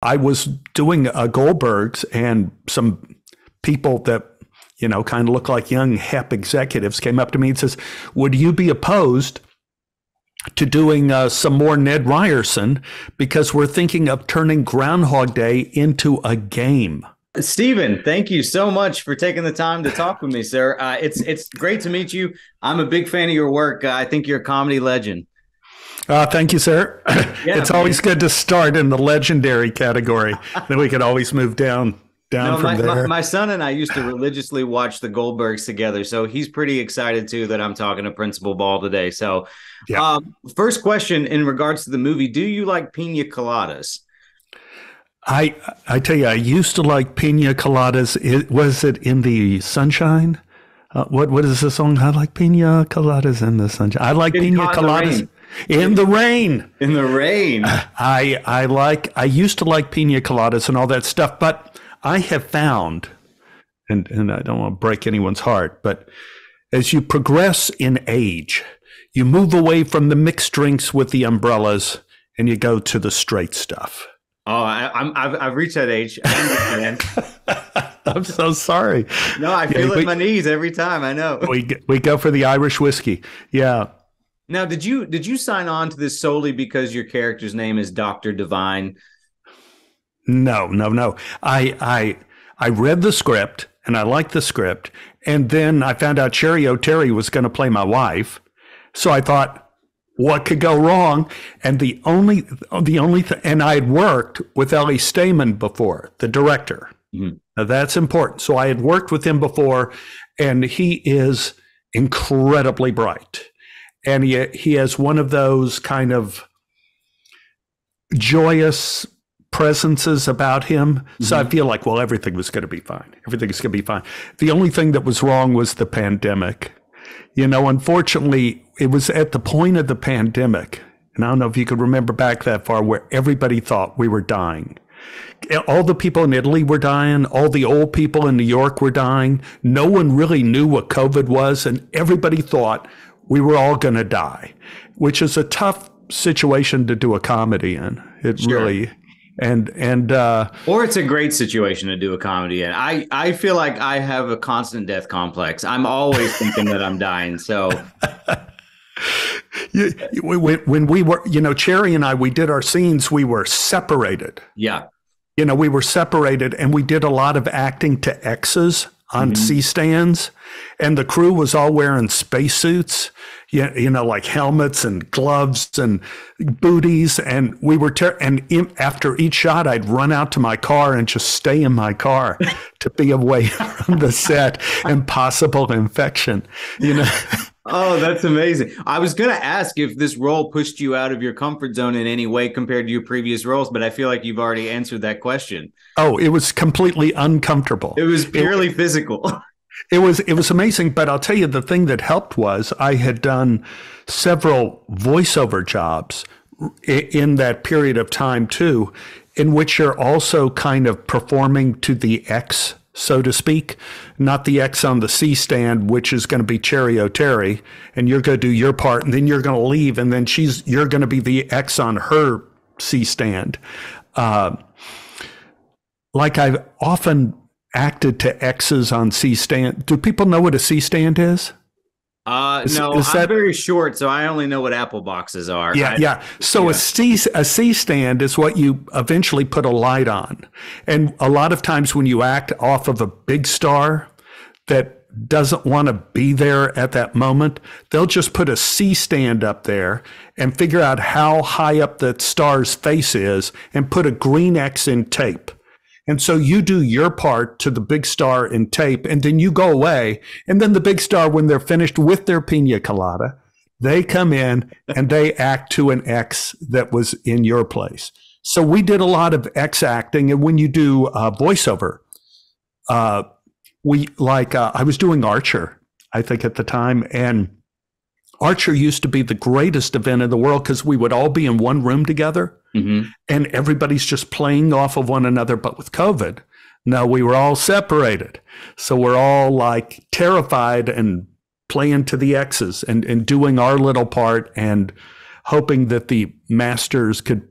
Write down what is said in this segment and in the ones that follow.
I was doing Goldberg's, and some people that, kind of look like young hep executives came up to me and says, would you be opposed to doing some more Ned Ryerson, because we're thinking of turning Groundhog Day into a game. Stephen, thank you so much for taking the time to talk with me, sir. It's great to meet you. I'm a big fan of your work. I think you're a comedy legend. Thank you, sir. Yeah, it's always good to start in the legendary category. Then we could always move down from there. My son and I used to religiously watch the Goldbergs together, so he's pretty excited too that I'm talking to Principal Ball today. So, yeah. First question in regards to the movie: do you like pina coladas? I tell you, I used to like pina coladas. Was it in the sunshine? What is the song? I like pina coladas in the sunshine. I like pina coladas. In the rain. In the rain. I used to like pina coladas and all that stuff, but I have found, and I don't want to break anyone's heart, but as you progress in age, you move away from the mixed drinks with the umbrellas and you go to the straight stuff. Oh, I've reached that age. I understand. I'm so sorry. No, I feel it in my knees every time. I know. We go for the Irish whiskey. Yeah. Now, did you sign on to this solely because your character's name is Dr. Divine? No. I read the script and I liked the script, and then I found out Cheri Oteri was going to play my wife. So I thought, what could go wrong? And the only thing, and I had worked with Ellie Stamen before, the director. Mm-hmm. Now that's important. So I had worked with him before, and he is incredibly bright. And he has one of those kind of joyous presences about him. Mm-hmm. So I feel like, well, everything was going to be fine. Everything's going to be fine. The only thing that was wrong was the pandemic. Unfortunately, it was at the point of the pandemic, and I don't know if you could remember back that far, where everybody thought we were dying. All the people in Italy were dying. All the old people in New York were dying. No one really knew what COVID was, and everybody thought we were all going to die, which is a tough situation to do a comedy in. It sure. Really, or it's a great situation to do a comedy in. I feel like I have a constant death complex. I'm always thinking that I'm dying. So when we were, Cheri and I, we did our scenes, we were separated. Yeah. We were separated, and we did a lot of acting to X's on C-stands, and the crew was all wearing spacesuits, like helmets and gloves and booties. And we were, after each shot, I'd run out to my car and just stay in my car to be away from the set and possible infection, Oh, that's amazing. I was going to ask if this role pushed you out of your comfort zone in any way compared to your previous roles, but I feel like you've already answered that question. Oh, it was completely uncomfortable. It was purely physical. It was amazing. But I'll tell you, the thing that helped was I had done several voiceover jobs in that period of time too, in which you're also kind of performing to the X, so to speak, not the X on the C stand, which is going to be Cheri Oteri, and you're going to do your part, and then you're going to leave, and then you're going to be the X on her C stand. Like I've often acted to X's on C stand. Do people know what a C stand is? No, I'm very short, so I only know what Apple boxes are. Yeah. So a C stand is what you eventually put a light on. And a lot of times when you act off of a big star that doesn't want to be there at that moment, they'll just put a C stand up there and figure out how high up that star's face is and put a green X in tape. And so you do your part to the big star in tape, and then you go away. And then the big star, when they're finished with their pina colada, they come in and they act to an X that was in your place. So we did a lot of X acting. And when you do voiceover, I was doing Archer, I think at the time. And Archer used to be the greatest event in the world because we would all be in one room together. Mm-hmm. And everybody's just playing off of one another. But with COVID, no, we were all separated. So we're all like terrified and playing to the X's and doing our little part and hoping that the masters could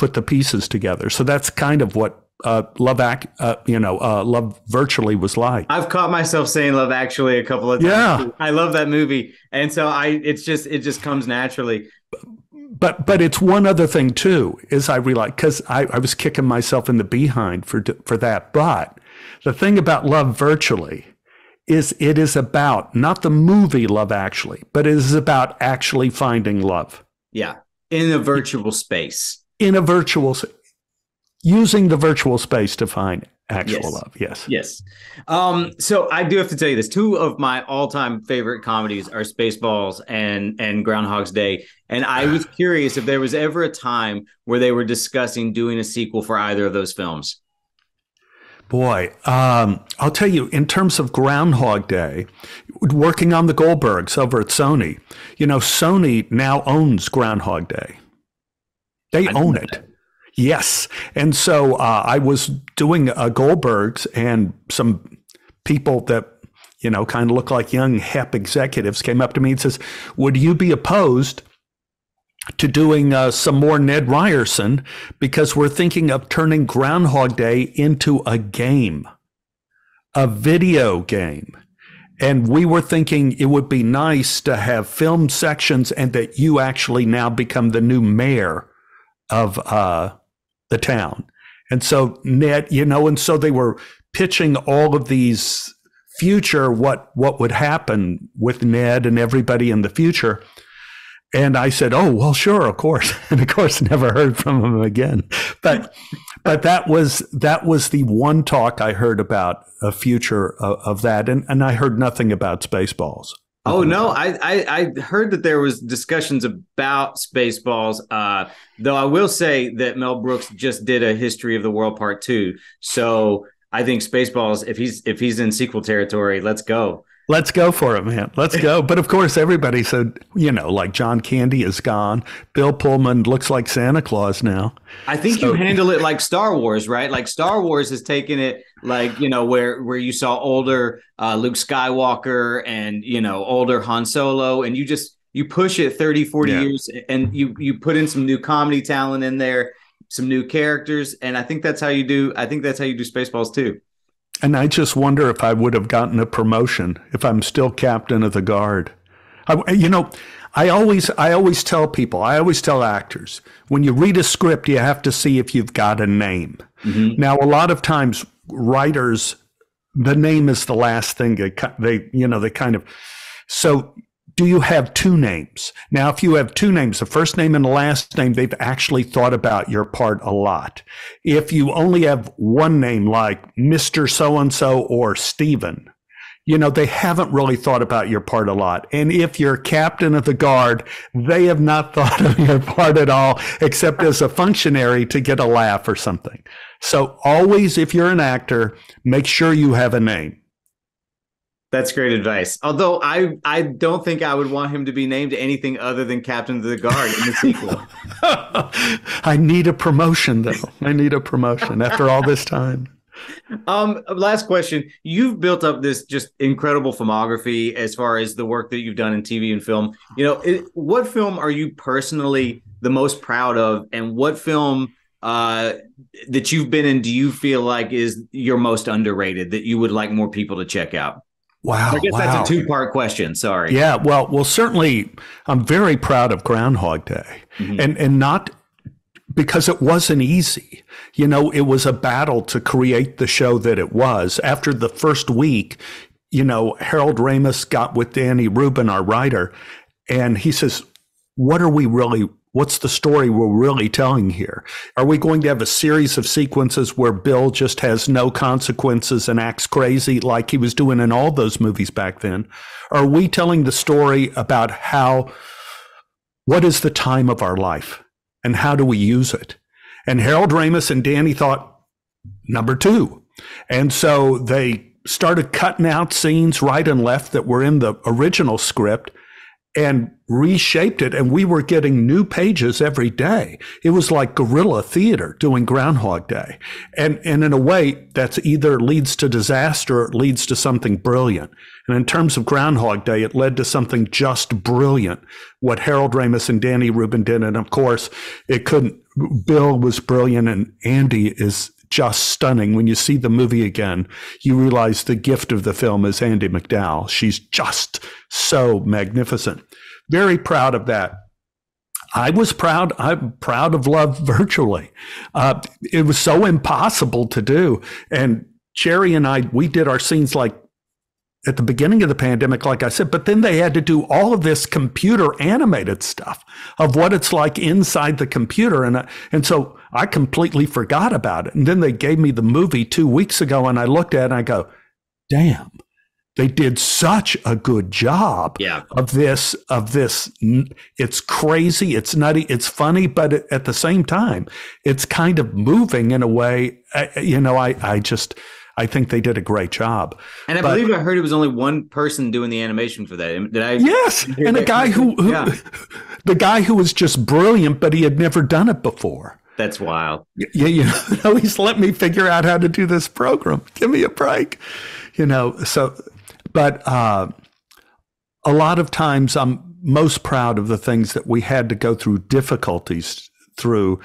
put the pieces together. So that's kind of what Love Virtually was like. I've caught myself saying Love Actually a couple of times. Yeah. I love that movie. And so it just comes naturally. But it's one other thing too, is I realized, because I was kicking myself in the behind for that. But the thing about Love Virtually is it is about not the movie Love Actually, but it is about actually finding love. Yeah. In a virtual space. Using the virtual space to find actual love. Yes. Yes. So I do have to tell you this. Two of my all-time favorite comedies are Spaceballs and Groundhog's Day. And I was curious if there was ever a time where they were discussing doing a sequel for either of those films. Boy, I'll tell you, in terms of Groundhog Day, working on the Goldbergs over at Sony, Sony now owns Groundhog Day. They own it. Yes. And so I was doing Goldbergs, and some people that, kind of look like young HEP executives came up to me and says, would you be opposed to doing some more Ned Ryerson, because we're thinking of turning Groundhog Day into a game, a video game. And we were thinking it would be nice to have film sections and that you actually now become the new mayor of the town. And so Ned, and so they were pitching all of these future, what would happen with Ned and everybody in the future. And I said, oh, well, sure, of course. And of course, never heard from him again. But that was the one talk I heard about a future of that. And I heard nothing about Spaceballs. Oh, no, I heard that there was discussions about Spaceballs, though I will say that Mel Brooks just did a History of the World Part 2. So I think Spaceballs, if he's in sequel territory, let's go. Let's go for it, man. Let's go. But of course, everybody said, like John Candy is gone. Bill Pullman looks like Santa Claus now. I think you handle it like Star Wars, right? Like Star Wars has taken it like, where you saw older Luke Skywalker and, older Han Solo, and you push it 30, 40 years, and you put in some new comedy talent in there, some new characters. And I think that's how you do Spaceballs too. And I just wonder if I would have gotten a promotion if I'm still captain of the guard. I always tell people, I always tell actors, when you read a script, you have to see if you've got a name. Mm-hmm. Now, a lot of times writers, the name is the last thing they kind of, so do you have two names? Now, if you have two names, the first name and the last name, they've actually thought about your part a lot. If you only have one name, like Mr. So-and-so or Stephen, they haven't really thought about your part a lot. And if you're captain of the guard, they have not thought of your part at all, except as a functionary to get a laugh or something. So always, if you're an actor, make sure you have a name. That's great advice. Although I don't think I would want him to be named anything other than Captain of the Guard in the sequel. I need a promotion, though. I need a promotion after all this time. Last question. You've built up this just incredible filmography as far as the work that you've done in TV and film. What film are you personally the most proud of, and what film that you've been in do you feel like is your most underrated that you would like more people to check out? Wow. I guess that's a two-part question. Sorry. Yeah. Well, certainly I'm very proud of Groundhog Day, and not because it wasn't easy. It was a battle to create the show that it was. After the first week, Harold Ramis got with Danny Rubin, our writer, and he says, what's the story we're really telling here? Are we going to have a series of sequences where Bill just has no consequences and acts crazy like he was doing in all those movies back then? Are we telling the story about what is the time of our life and how do we use it? And Harold Ramis and Danny thought, number two. And so they started cutting out scenes right and left that were in the original script and reshaped it, and we were getting new pages every day. It was like guerrilla theater doing Groundhog Day. And in a way, that's either leads to disaster or it leads to something brilliant. And in terms of Groundhog Day, it led to something just brilliant, what Harold Ramis and Danny Rubin did. And of course, it couldn't Bill was brilliant, and Andy is just stunning. When you see the movie again, you realize the gift of the film is Andy McDowell. She's just so magnificent. Very proud of that. I was proud. I'm proud of Love Virtually. It was so impossible to do. And Jerry and I, we did our scenes like at the beginning of the pandemic, like I said, but then they had to do all of this computer animated stuff of what it's like inside the computer. And so I completely forgot about it. And then they gave me the movie 2 weeks ago, and I looked at it and I go, damn, they did such a good job of this. It's crazy, it's nutty, it's funny, but at the same time, it's kind of moving in a way. I think they did a great job. And I believe I heard it was only one person doing the animation for that. Did I? Yes, and a guy the guy who was just brilliant, but he had never done it before. That's wild. Yeah, he's let me figure out how to do this program. Give me a break. But a lot of times I'm most proud of the things that we had to go through difficulties through,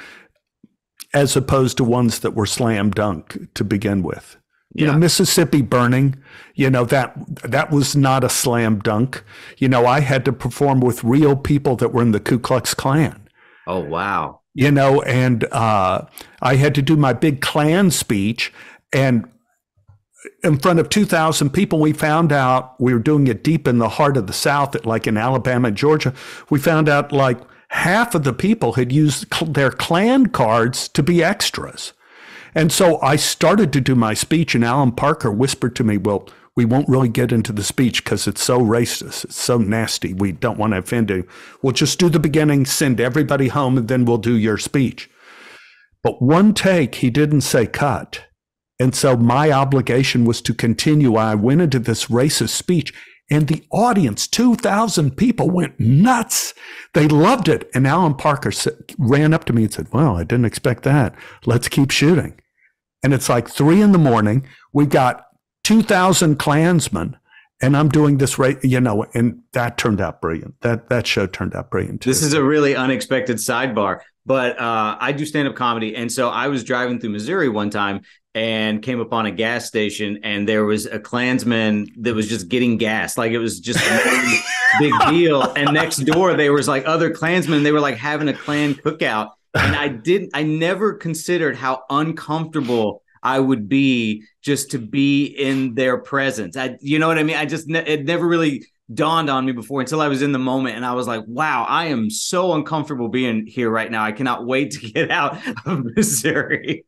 as opposed to ones that were slam dunk to begin with. Mississippi Burning, that was not a slam dunk. I had to perform with real people that were in the Ku Klux Klan. Oh, wow. And I had to do my big Klan speech, and in front of 2,000 people, we found out we were doing it deep in the heart of the South, like in Alabama and Georgia. We found out like half of the people had used their Klan cards to be extras. And so I started to do my speech, and Alan Parker whispered to me, well, we won't really get into the speech because it's so racist. It's so nasty. We don't want to offend you. We'll just do the beginning, send everybody home, and then we'll do your speech. But one take, he didn't say cut. And so my obligation was to continue. I went into this racist speech, and the audience, 2,000 people, went nuts. They loved it. And Alan Parker ran up to me and said, well, I didn't expect that. Let's keep shooting. And it's like 3 a.m. We've got 2,000 Klansmen, and I'm doing this, and that turned out brilliant. That show turned out brilliant too. This is a really unexpected sidebar, but I do stand-up comedy. And so I was driving through Missouri one time and came upon a gas station, and there was a Klansman that was just getting gas. Like, it was just a really big deal. And next door, there was like other Klansmen. They were like having a Klan cookout. And I never considered how uncomfortable I would be just to be in their presence. You know what I mean? It never really dawned on me before until I was in the moment. And I was like, wow, I am so uncomfortable being here right now. I cannot wait to get out of Missouri.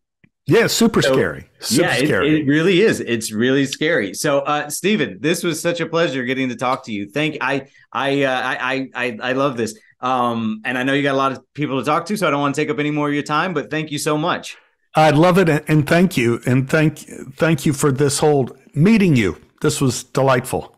Yeah, super scary. Scary. It really is. It's really scary. So, Stephen, this was such a pleasure getting to talk to you. I love this. And I know you got a lot of people to talk to, so I don't want to take up any more of your time, but thank you so much. I love it. And thank you. And thank you for this whole meeting you. This was delightful.